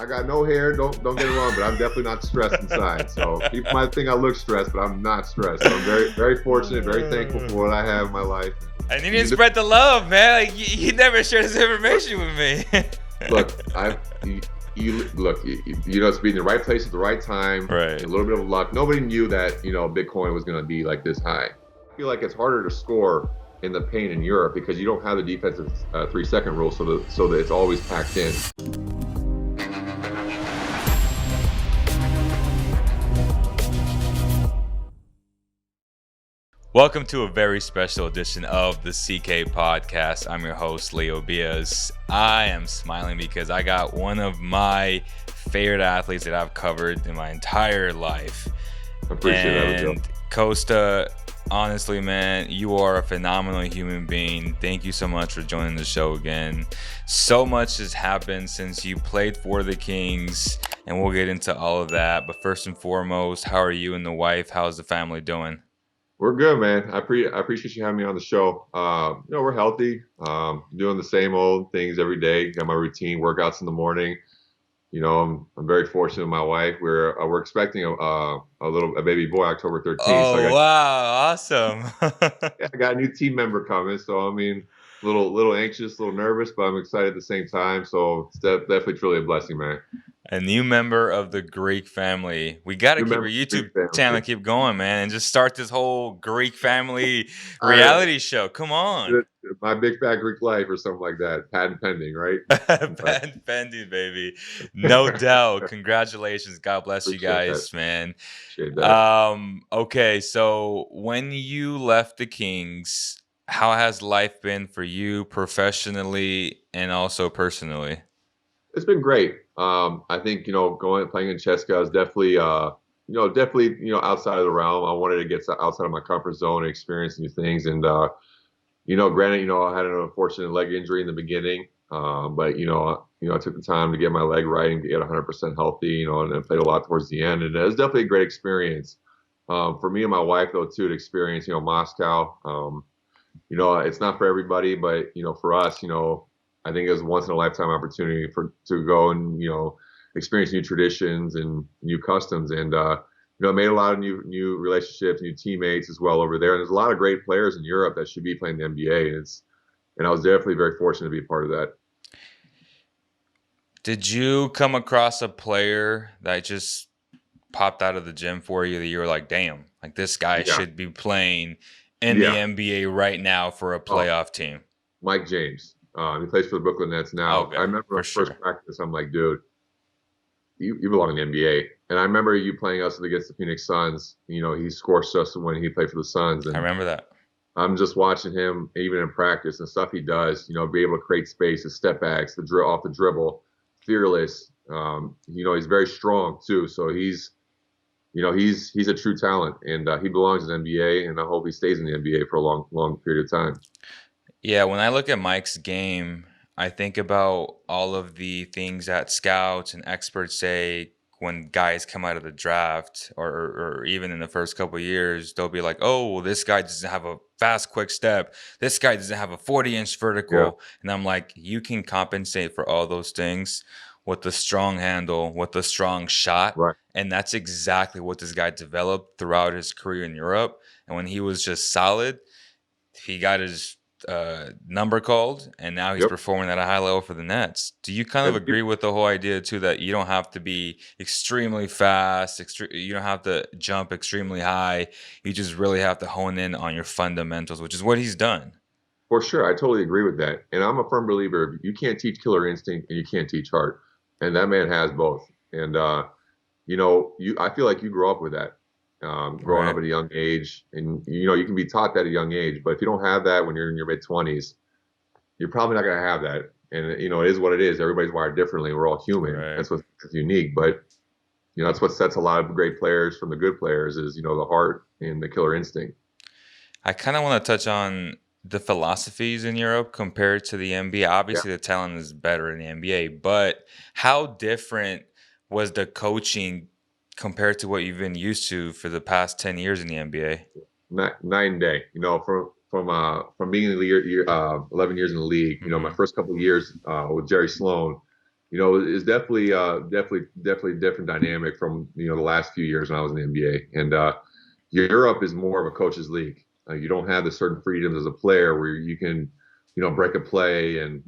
I got no hair. Don't get it wrong, but I'm definitely not stressed inside. So people might think I look stressed, but I'm not stressed. So I'm very fortunate, very thankful for what I have in my life. And you need to spread the love, man. Like you never shared this information with me. Look, it's being in the right place at the right time. Right. A little bit of luck. Nobody knew that Bitcoin was going to be like this high. I feel like it's harder to score in the paint in Europe because you don't have the defensive 3-second rule, so that it's always packed in. Welcome to a very special edition of the CK Podcast. I'm your host, Leo Bias. I am smiling because I got one of my favorite athletes that I've covered in my entire life. I appreciate that. And Kosta, honestly, man, you are a phenomenal human being. Thank you so much for joining the show again. So much has happened since you played for the Kings, and we'll get into all of that. But first and foremost, how are you and the wife? How's the family doing? We're good, man. I appreciate you having me on the show. We're healthy, doing the same old things every day. Got my routine workouts in the morning. I'm very fortunate with my wife. We're expecting a baby boy October 13th. Oh, wow. Awesome. I got a new team member coming. So, a little anxious, a little nervous, but I'm excited at the same time. So it's definitely truly a blessing, man. A new member of the Greek family. We got to keep our YouTube channel keep going, man, and just start this whole Greek family reality show. Come on. My Big Fat Greek Life or something like that. Patent pending, right? Patent pending, baby. No doubt. Congratulations. God bless you guys, man. Okay, so when you left the Kings, how has life been for you professionally and also personally? It's been great. I think, playing in Cheska is definitely, outside of the realm. I wanted to get outside of my comfort zone and experience new things. And, granted, I had an unfortunate leg injury in the beginning. But, I took the time to get my leg right and get 100% healthy, and then played a lot towards the end. And it was definitely a great experience. For me and my wife, though, too, to experience, Moscow. It's not for everybody, but, for us, I think it was a once in a lifetime opportunity to go and experience new traditions and new customs, and made a lot of new relationships, new teammates as well over there. And there's a lot of great players in Europe that should be playing the NBA, and I was definitely very fortunate to be a part of that. Did you come across a player that just popped out of the gym for you that you were like, damn, like this guy should be playing in the NBA right now for a playoff team? Mike James. He plays for the Brooklyn Nets now. Okay, I remember our first practice, I'm like, dude, you belong in the NBA. And I remember you playing us against the Phoenix Suns. He scorched us when he played for the Suns. And I remember that. I'm just watching him, even in practice, and stuff he does, be able to create space, his step backs, off the dribble, fearless. He's very strong, too. So he's a true talent, and he belongs in the NBA, and I hope he stays in the NBA for a long, long period of time. Yeah, when I look at Mike's game, I think about all of the things that scouts and experts say when guys come out of the draft or even in the first couple of years. They'll be like, oh, well, this guy doesn't have a fast, quick step. This guy doesn't have a 40-inch vertical. Yeah. And I'm like, you can compensate for all those things with the strong handle, with the strong shot. Right. And that's exactly what this guy developed throughout his career in Europe. And when he was just solid, he got his number called, and now he's performing at a high level for the Nets. Do you kind of agree with the whole idea too that you don't have to be extremely fast, you don't have to jump extremely high, you just really have to hone in on your fundamentals, which is what he's done? For sure, I totally agree with that, and I'm a firm believer you can't teach killer instinct and you can't teach heart, and that man has both. And I feel like you grew up with that. Growing up at a young age, and you can be taught that at a young age, but if you don't have that when you're in your mid-20s, you're probably not going to have that. And it is what it is. Everybody's wired differently. We're all human. Right. That's what's unique. But that's what sets a lot of great players from the good players is the heart and the killer instinct. I kind of want to touch on the philosophies in Europe compared to the NBA. Obviously, the talent is better in the NBA, but how different was the coaching compared to what you've been used to for the past 10 years in the NBA? Night and day. From being in the year 11 years in the league, my first couple of years with Jerry Sloan, is definitely different dynamic from the last few years when I was in the NBA. And Europe is more of a coach's league. You don't have the certain freedoms as a player where you can, break a play and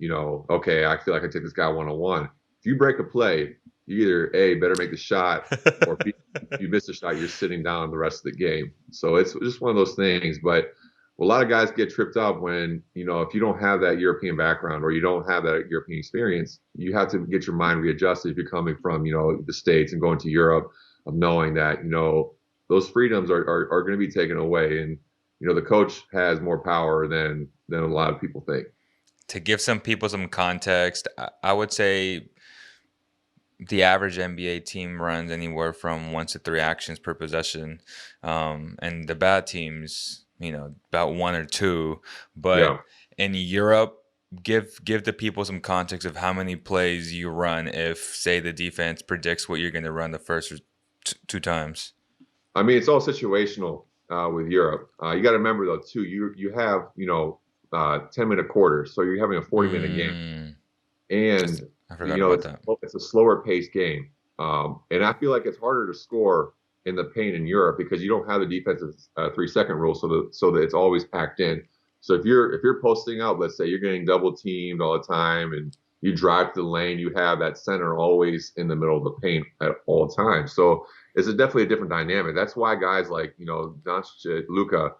okay, I feel like I take this guy one on one. If you break a play, you either A, better make the shot, or B, if you miss the shot, you're sitting down the rest of the game. So it's just one of those things. But a lot of guys get tripped up when, if you don't have that European background or you don't have that European experience, you have to get your mind readjusted if you're coming from, the States and going to Europe, of knowing that, those freedoms are going to be taken away. And, the coach has more power than a lot of people think. To give some people some context, I would say the average NBA team runs anywhere from 1 to 3 actions per possession, and the bad teams, about 1 or 2. But Yeah. in Europe, give the people some context of how many plays you run if, say, the defense predicts what you're going to run the first 2 times. I mean, it's all situational with Europe. You got to remember though too. You have 10-minute quarters, so you're having a 40-minute game, and I forgot about that. It's a slower paced game, and I feel like it's harder to score in the paint in Europe because you don't have the defensive 3-second rule, so that it's always packed in. So if you're posting out, let's say you're getting double teamed all the time, and you drive to the lane, you have that center always in the middle of the paint at all times. So it's definitely a different dynamic. That's why guys like Doncic, Luka,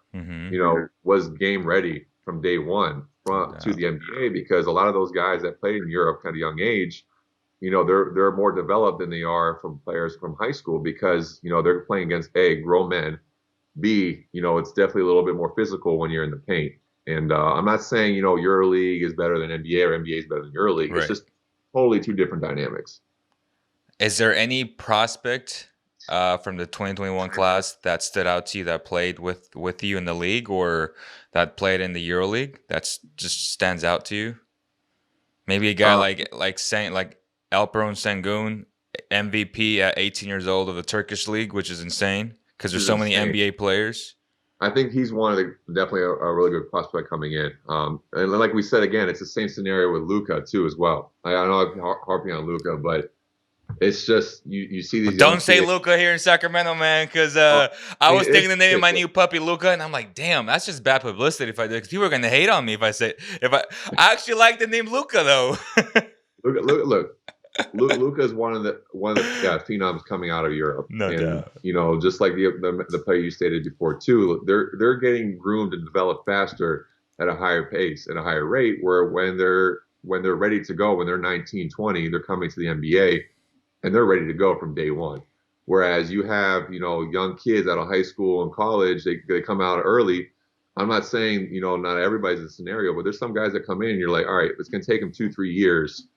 was game ready from day one to the NBA, because a lot of those guys that played in Europe at a young age, they're more developed than they are from players from high school, because they're playing against A, grown men, B, it's definitely a little bit more physical when you're in the paint. And I'm not saying EuroLeague is better than NBA or NBA is better than EuroLeague. Right. It's just totally 2 different dynamics. Is there any prospect from the 2021 class that stood out to you, that played with you in the league or that played in the EuroLeague, that's just stands out to you? Maybe a guy like Alperen Sengun, MVP at 18 years old of the Turkish league, which is insane because there's so many NBA players. I think he's definitely a really good prospect coming in. And like we said, again, it's the same scenario with Luka too as well. I know I'm harping on Luka, but it's just you see these. Don't say Luka here in Sacramento, man, because I was thinking the name of my new puppy, Luka, and I'm like, damn, that's just bad publicity if I did, because people are gonna hate on me if I actually like the name Luka though. Look. Luka is one of the phenoms coming out of Europe, no doubt. Just like the player you stated before too, they're getting groomed and developed faster at a higher pace, at a higher rate. Where when they're ready to go, when they're 19, 20, they're coming to the NBA, and they're ready to go from day one. Whereas you have young kids out of high school and college, they come out early. I'm not saying not everybody's a scenario, but there's some guys that come in and you're like, all right, it's gonna take them 2-3 years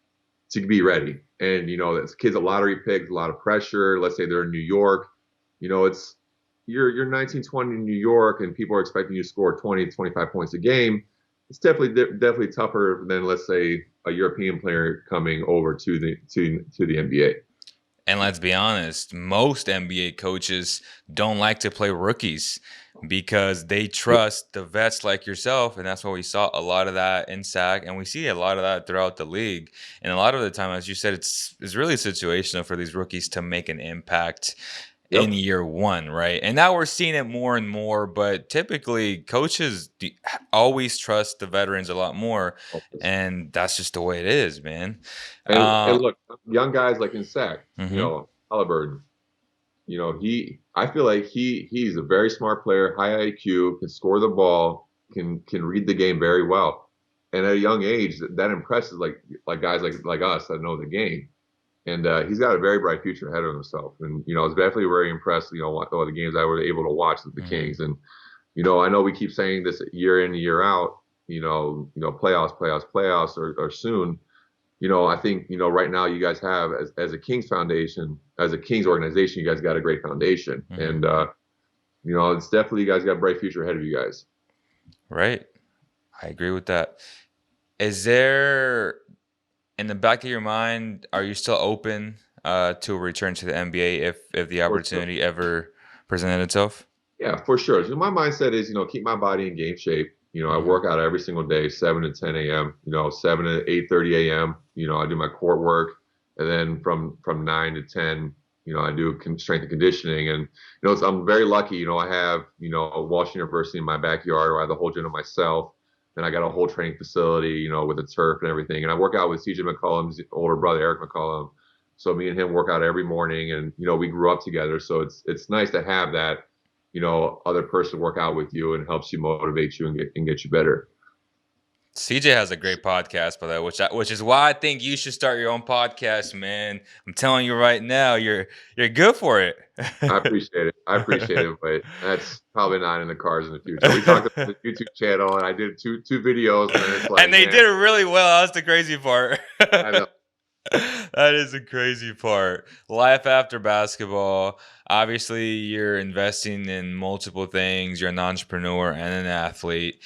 to be ready. And that's kids, a lottery pick, a lot of pressure. Let's say they're in New York, it's you're 19, 20 in New York, and people are expecting you to score 20, 25 points a game. It's definitely tougher than, let's say, a European player coming over to the NBA. And let's be honest, most NBA coaches don't like to play rookies because they trust the vets like yourself. And that's why we saw a lot of that in SAC, and we see a lot of that throughout the league. And a lot of the time, as you said, it's really situational for these rookies to make an impact in year one, right? And now we're seeing it more and more, but typically coaches always trust the veterans a lot more, and that's just the way it is, man. And look, young guys like in SAC, Halliburton, I feel like he's a very smart player, high IQ, can score the ball, can read the game very well, and at a young age, that impresses like guys like us that know the game. And he's got a very bright future ahead of himself. And, I was definitely very impressed, with all the games I was able to watch with the Kings. And, I know we keep saying this year in and year out, playoffs or soon. I think, right now you guys have, as a Kings foundation, as a Kings organization, you guys got a great foundation. And, it's definitely, you guys got a bright future ahead of you guys. Right. I agree with that. Is there, in the back of your mind, are you still open to a return to the NBA if the opportunity ever presented itself? Yeah, for sure. So my mindset is, keep my body in game shape. I work out every single day, 7 to 10 a.m., 7 to 8:30 a.m. I do my court work. And then from 9 to 10, I do strength and conditioning. And I'm very lucky. I have Walsh University in my backyard, where I have the whole gym to myself. Then I got a whole training facility, with a turf and everything. And I work out with CJ McCollum's older brother, Eric McCollum. So me and him work out every morning, and we grew up together. So it's nice to have that, other person work out with you, and helps you, motivate you, and get you better. CJ has a great podcast, by the way, which is why I think you should start your own podcast, man. I'm telling you right now, you're good for it. I appreciate it, but that's probably not in the cards in the future. We talked about the YouTube channel, and I did two videos, and it's like, and they did it really well. That's the crazy part. I know. That is the crazy part. Life after basketball. Obviously, you're investing in multiple things. You're an entrepreneur and an athlete.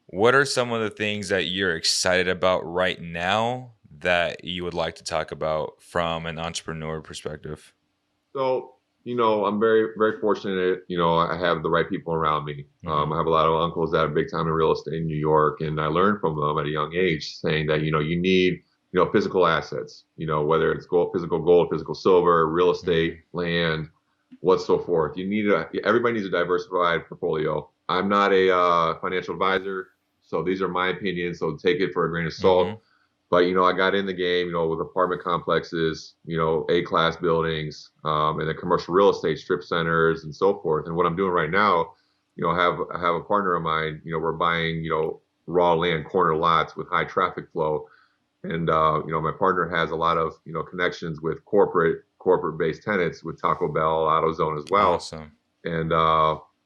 What are some of the things that you're excited about right now that you would like to talk about from an entrepreneur perspective? So, I'm very, very fortunate. I have the right people around me. I have a lot of uncles that are big time in real estate in New York, and I learned from them at a young age, saying that, you need, physical assets, whether it's gold, physical silver, real estate, land, so forth. Everybody needs a diversified portfolio. I'm not a financial advisor, so these are my opinions. So take it for a grain of salt. But, I got in the game, with apartment complexes, A-class buildings, and then commercial real estate, strip centers, and so forth. And what I'm doing right now, I have a partner of mine, we're buying, raw land, corner lots with high traffic flow. And, my partner has a lot of, connections with corporate-based tenants, with Taco Bell, AutoZone as well. Awesome. And,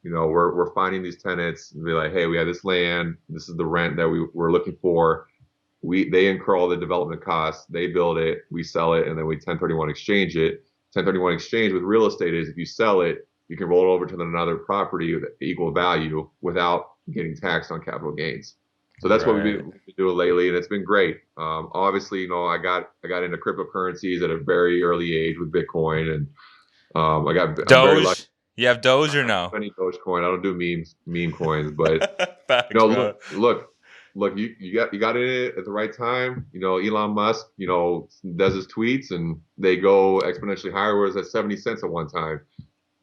we're finding these tenants and be like, hey, we have this land. This is the rent that we're looking for. They incur all the development costs, they build it, we sell it, and then we 1031 exchange it. 1031 exchange with real estate is, if you sell it, you can roll it over to another property with equal value without getting taxed on capital gains. So that's what we've been doing lately, and it's been great. Obviously, I got into cryptocurrencies at a very early age with Bitcoin, and I'm very lucky. You have Doge or no? Any Dogecoin. I don't do meme coins, but Facts, look, you got in it at the right time. Elon Musk, does his tweets, and they go exponentially higher. Whereas at 70 cents at one time.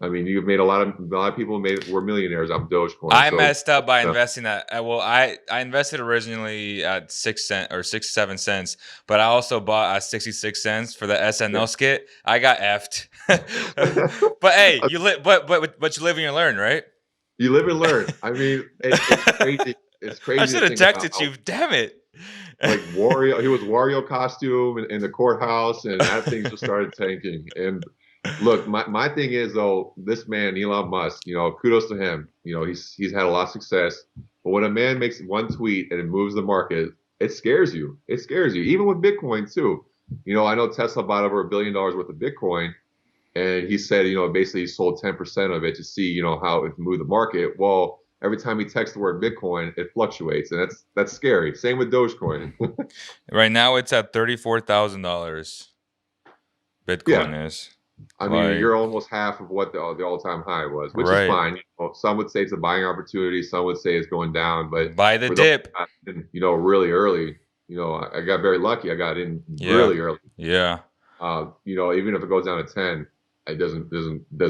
I mean, you've made a lot of people were millionaires off Dogecoin. I messed up by investing that. Well, I invested originally at 6 cents or 7 cents, but I also bought at 66 cents for the SNL skit. I got effed. But hey, but you live and you learn, right? You live and learn. I mean, it's crazy. It's crazy. I should have texted you. Damn it. Like Wario, he was Wario costume in the courthouse, and that thing just started tanking. And look, my thing is, though, this man, Elon Musk, kudos to him. He's had a lot of success. But when a man makes one tweet and it moves the market, it scares you. It scares you. Even with Bitcoin, too. I know Tesla bought over $1 billion worth of Bitcoin. And he said, basically he sold 10% of it to see, how it moved the market. Well, every time he texts the word Bitcoin, it fluctuates, and that's scary. Same with Dogecoin. Right now, it's at $34,000. Bitcoin is. I mean, you're almost half of what the all-time high was, which is fine. Some would say it's a buying opportunity. Some would say it's going down. But buy the dip. Really early. I got very lucky. I got in really early. Yeah. Even if it goes down to 10, it doesn't.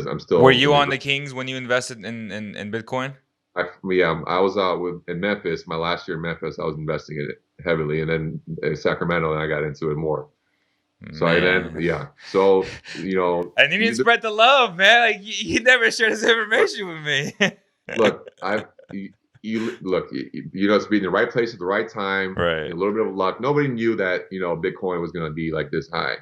I'm still. Were you on the Kings when you invested in Bitcoin? I was in Memphis. My last year in Memphis, I was investing in it heavily, and then in Sacramento, and I got into it more. So I So I need to spread the love, man. Like you never shared this information with me. Look, it's being in the right place at the right time. Right. A little bit of luck. Nobody knew that Bitcoin was going to be like this high.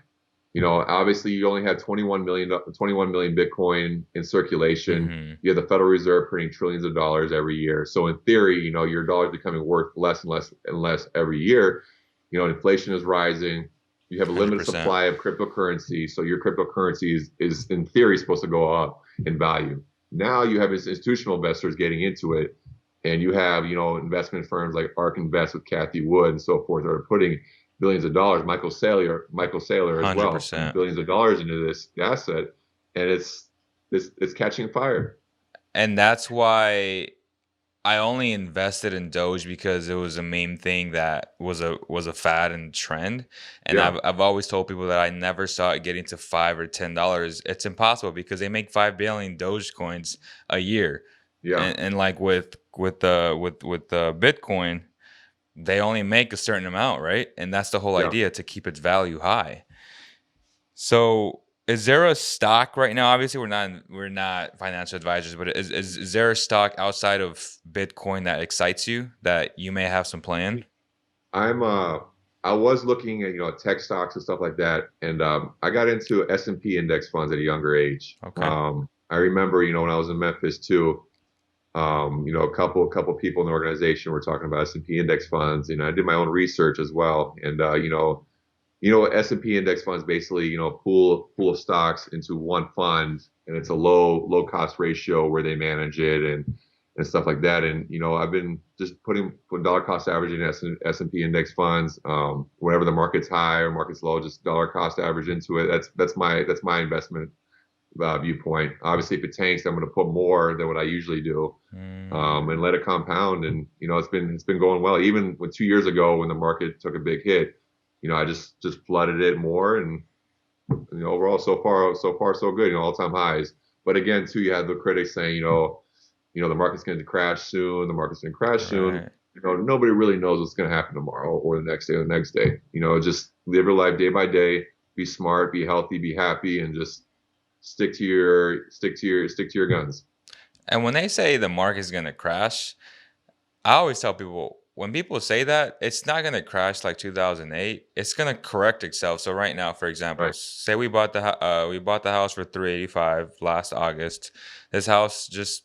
Obviously you only had 21 million Bitcoin in circulation. Mm-hmm. You have the Federal Reserve printing trillions of dollars every year. So in theory, your dollar's becoming worth less and less and less every year. Inflation is rising. You have a limited 100%. Supply of cryptocurrency. So your cryptocurrency is in theory supposed to go up in value. Now you have institutional investors getting into it. And you have, investment firms like ARK Invest with Cathie Wood and so forth that are putting billions of dollars, Michael Saylor as well, 100%. Billions of dollars into this asset, and it's catching fire. And that's why I only invested in Doge because it was a meme thing that was a fad and trend, and Yeah, I've always told people that I never saw it getting to $5 or $10. It's impossible because they make 5 billion Doge coins a year, yeah, and like with the Bitcoin, they only make a certain amount, right? And that's the whole yeah. idea, to keep its value high. So, is there a stock right now? Obviously, we're not financial advisors, but is there a stock outside of Bitcoin that excites you that you may have some plan? I'm I was looking at tech stocks and stuff like that, and I got into S&P index funds at a younger age. Okay. I remember when I was in Memphis too. A couple people in the organization were talking about S&P index funds. I did my own research as well, and S&P index funds basically pool of stocks into one fund, and it's a low cost ratio where they manage it and stuff like that. And I've been just putting dollar cost averaging S&P index funds. Whenever the market's high or market's low, just dollar cost average into it. That's my investment viewpoint. Obviously, if it tanks, I'm going to put more than what I usually do, Mm, and let it compound. And it's been going well. Even when 2 years ago, when the market took a big hit, I just flooded it more, and overall, so far so good. All time highs. But again, too, you have the critics saying, the market's going to crash soon. The market's going to crash soon. right. Nobody really knows what's going to happen tomorrow or the next day or the next day. Just live your life day by day. Be smart, be healthy, be happy, and just stick to your guns. And when they say the market's gonna crash, I always tell people, when people say that, it's not gonna crash like 2008. It's gonna correct itself. So right now, for example, Right. say we bought the house for 385 last August. This house just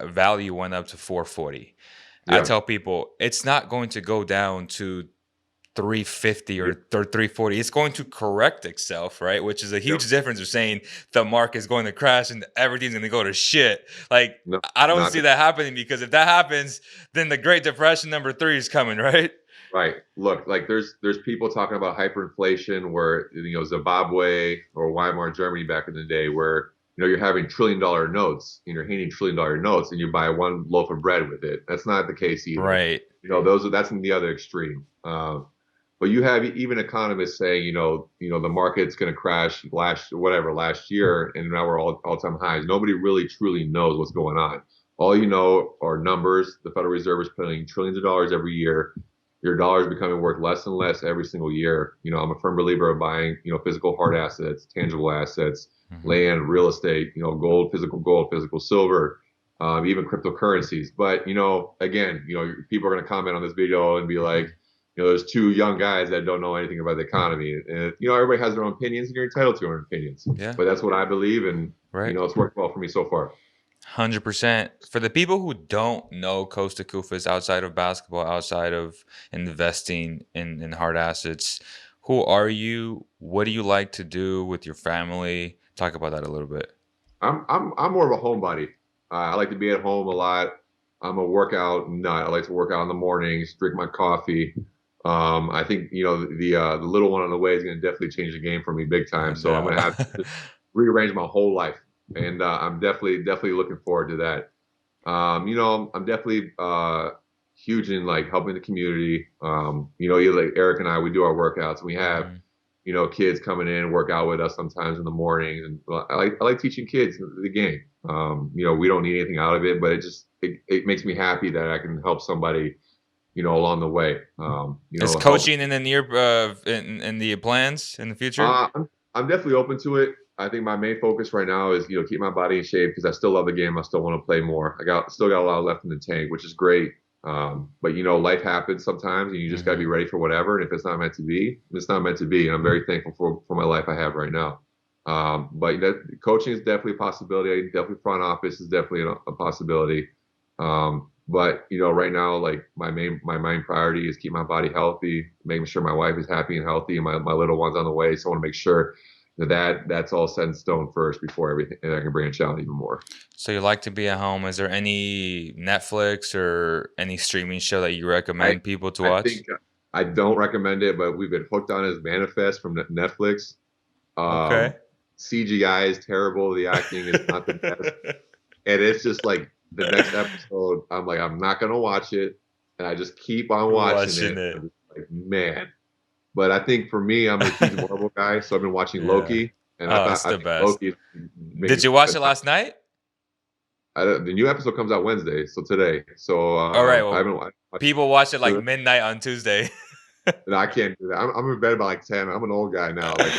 value went up to 440. I Yeah. tell people it's not going to go down to 350 or 340. It's going to correct itself, right? Which is a Yep. huge difference of saying the market is going to crash and everything's going to go to shit. Like, No, I don't not see that happening, because if that happens, then the Great Depression number three is coming, right? right. Look, like there's people talking about hyperinflation where Zimbabwe or Weimar Germany back in the day where you're having $1 trillion notes and you're handing $1 trillion notes and you buy one loaf of bread with it. That's not the case either. Right. That's in the other extreme. But you have even economists saying, the market's going to crash last year, and now we're all time highs. Nobody really truly knows what's going on. All you know are numbers. The Federal Reserve is printing trillions of dollars every year. Your dollar is becoming worth less and less every single year. I'm a firm believer of buying, physical hard assets, tangible assets, Hmm. land, real estate, gold, physical silver, even cryptocurrencies. But again, people are going to comment on this video and be like, there's two young guys that don't know anything about the economy, and everybody has their own opinions, and you're entitled to your own opinions. Yeah. But that's what I believe, and Right. it's worked well for me so far. 100%. For the people who don't know Kosta Koufos outside of basketball, outside of investing in hard assets, who are you? What do you like to do with your family? Talk about that a little bit. I'm more of a homebody. I like to be at home a lot. I'm a workout nut. I like to work out in the mornings, drink my coffee. I think the little one on the way is going to definitely change the game for me big No time. So I'm going doubt. to have to rearrange my whole life, and I'm definitely looking forward to that. I'm definitely huge in like helping the community. Like Eric and I, we do our workouts. We have Mhm. kids coming in and work out with us sometimes in the mornings, and I like teaching kids the game. We don't need anything out of it, but it makes me happy that I can help somebody, along the way. Is Help. coaching in the plans in the future? I'm definitely open to it. I think my main focus right now is keep my body in shape because I still love the game. I still want to play more. I still got a lot left in the tank, which is great. But life happens sometimes, and you just got to be Hmm. ready for whatever. And if it's not meant to be, it's not meant to be. And I'm very thankful for my life I have right now. But coaching is definitely a possibility. Definitely front office is definitely a possibility. But right now, like my main priority is keep my body healthy, making sure my wife is happy and healthy, and my little one's on the way. So I want to make sure that's all set in stone first before everything, and I can branch out even more. So you like to be at home. Is there any Netflix or any streaming show that you I recommend people to I watch? think I don't recommend it, but we've been hooked on his Manifest from Netflix. Um, Okay. CGI is terrible. The acting is not the best, and it's just like the next episode, I'm like, I'm not gonna watch it, and I just keep on watching Watching it. it. I'm just like, man. But I think for me, I'm a huge Marvel guy, so I've been watching Yeah. Loki, and Oh, it's I the think best. Loki is Did making you watch it fantastic. last night? The new episode comes out Wednesday, so today. So All right. I Well, haven't watched. people watch it like So, midnight on Tuesday. no, I can't do that. I'm in bed by like 10. I'm an old guy now. Like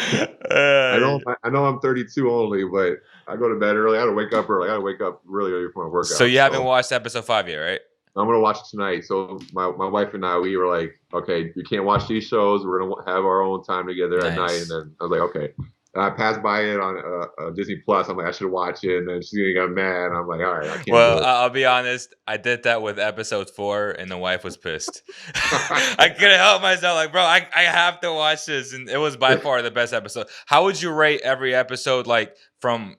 Uh, I know I'm 32 only, but I go to bed early. I gotta wake up early. I gotta wake up really early for my so workout. you haven't So watched episode 5 yet, right? I'm gonna watch it tonight. So my wife and I, we were like, okay, you can't watch these shows. We're gonna have our own time together at night. And Nice. then I was like, okay. And I passed by it on Disney Plus. I'm like, I should watch it. And then she's gonna get mad. I'm like, all right, I can't Well, do it. I'll be honest. I did that with episode 4, and the wife was pissed. I couldn't help myself. Like, bro, I have to watch this, and it was by far the best episode. How would you rate every episode? Like, from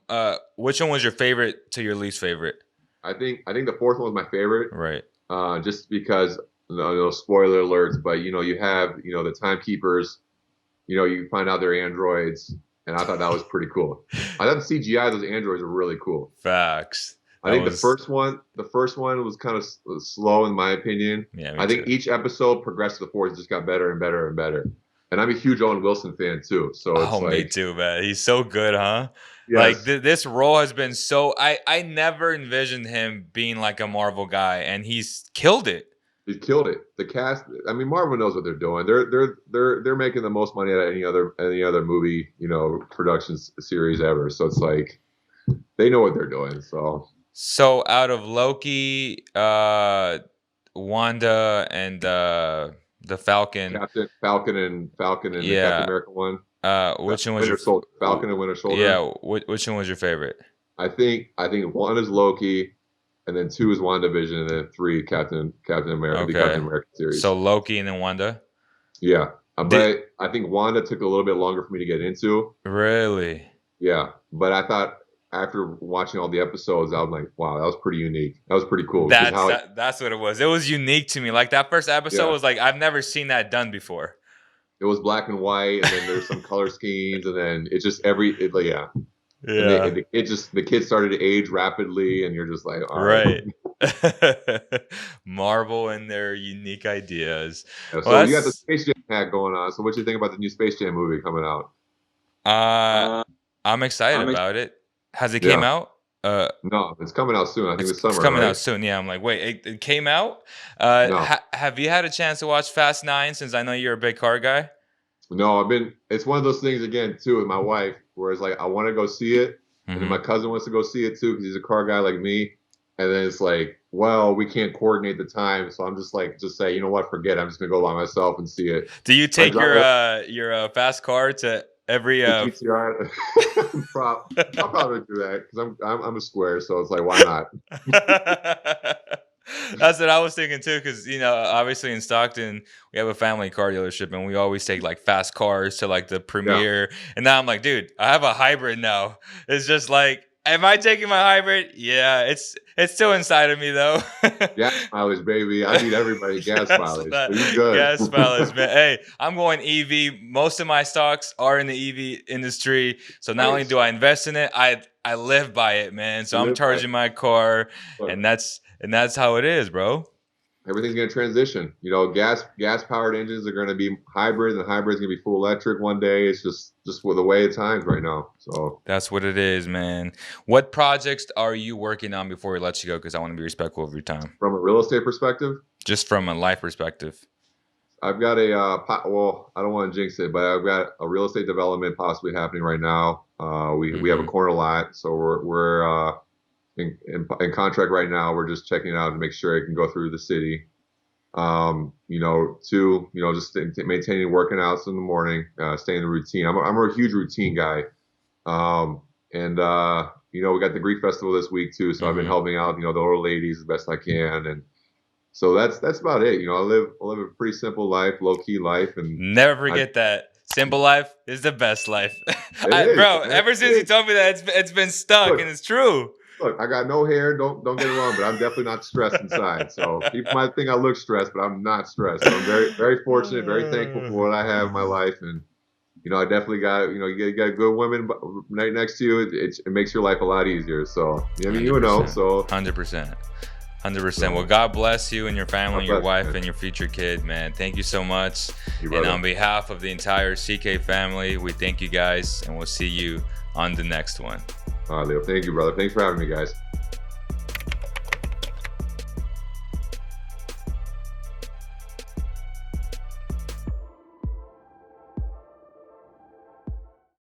which one was your favorite to your least favorite? I think the fourth one was my favorite, Right. just because no spoiler alerts, but you have the timekeepers. You find out they're androids, and I thought that was pretty cool. I thought the CGI of those androids were really cool. Facts. I That think was the first one was kind of slow in my opinion. yeah. Me I think too. each episode progressed to the fourth just got better and better and better. And I'm a huge Owen Wilson fan too, so it's Oh, me like too, man. He's so good, huh? Like yes, this role has been so. I never envisioned him being like a Marvel guy, and he's killed it. he killed it. The cast, I mean, Marvel knows what they're doing. They're making the most money out of any other movie production series ever. So it's like they know what they're doing. So So out of Loki, Wanda, and the Falcon, Falcon and the Captain yeah. America one, Which one was your Falcon and Winter Soldier. yeah? Which one was your favorite? I think one is Loki, and then two is WandaVision, and then three Captain America, the Captain Okay, America series. so Loki and then Wanda. Yeah, Did but I think Wanda took a little bit longer for me to get into. really? Yeah, but I thought after watching all the episodes, I was like, wow, that was pretty unique. That was pretty cool because That's what it was. It was unique to me. Like that first episode yeah, was like I've never seen that done before. it was black and white, and then there's some color schemes, and then it just yeah, and Yeah. the kids started to age rapidly, and you're just like, all right. Right. Marvel and their unique ideas. Yeah, Well, so you got the that's Space Jam hack going on. So what you think about the new Space Jam movie coming out? uh I'm excited about it. Has it came Yeah, out? no, it's coming out soon. I think this It's summer, coming right? out soon. Yeah, I'm like, wait, it came out? No, Have you had a chance to watch Fast 9 since I know you're a big car guy? no, I've been. It's one of those things again too with my wife, where it's like I want to go see it, and then Hmm. my cousin wants to go see it too because he's a car guy like me, and then it's like, well, we can't coordinate the time, so I'm just like, just say, you know what, forget it. I'm just gonna go by myself and see it. Do you I take drive your fast car to every the GTR. I'll probably do that because I'm a square, so it's like, why not? That's what I was thinking too, because obviously in Stockton we have a family car dealership, and we always take like fast cars to like the Yeah, premiere. And now I'm like, dude, I have a hybrid now. It's just like, am I taking my hybrid? Yeah, it's still inside of me though. gas mileage, baby. I beat everybody gas That's mileage, that so you good. gas mileage, man. Hey, I'm going EV. Most of my stocks are in the EV industry. So not only Nice. do I invest in it, I live by it, man. So You I'm live by it. charging my car, Look, and that's how it is, bro. everything's going to transition. Gas powered engines are going to be hybrid, and hybrid's going to be full electric one day. It's just with the way of times right now. So That's what it is, man. What projects are you working on before we let you go? Because I want to be respectful of your time. from a real estate perspective, Just from a life perspective. I've got well, I don't want to jinx it, but I've got a real estate development possibly happening right now. We have a Hmm. corner lot, so we're in contract right now. We're just checking it out to make sure it can go through the city. Two, just maintaining working outs in the morning, staying in the routine. I'm a huge routine guy. And we got the Greek festival this week too, so I've been Hmm. helping out, the older ladies as best I can, and so that's about it. I live a pretty simple life, low key life, and Never I forget that. Simple life is the best life. it is, Bro, man. ever since you told me that, it's been stuck, Look, and it's true. look, I got no hair. Don't get it wrong, but I'm definitely not stressed inside. So people might think I look stressed, but I'm not stressed. So I'm very very fortunate, very thankful for what I have in my life, and I definitely got, you got good women right next to you. It makes your life a lot easier. So, I mean, 100%. so, 100%. 100%. Well, so God bless you and your family, God and your bless you, wife, man. and your future kid, man. Thank you so much. You, And brother. on behalf of the entire CK family, we thank you guys, and we'll see you on the next one. All right, Leo. Thank you, brother. Thanks for having me, guys.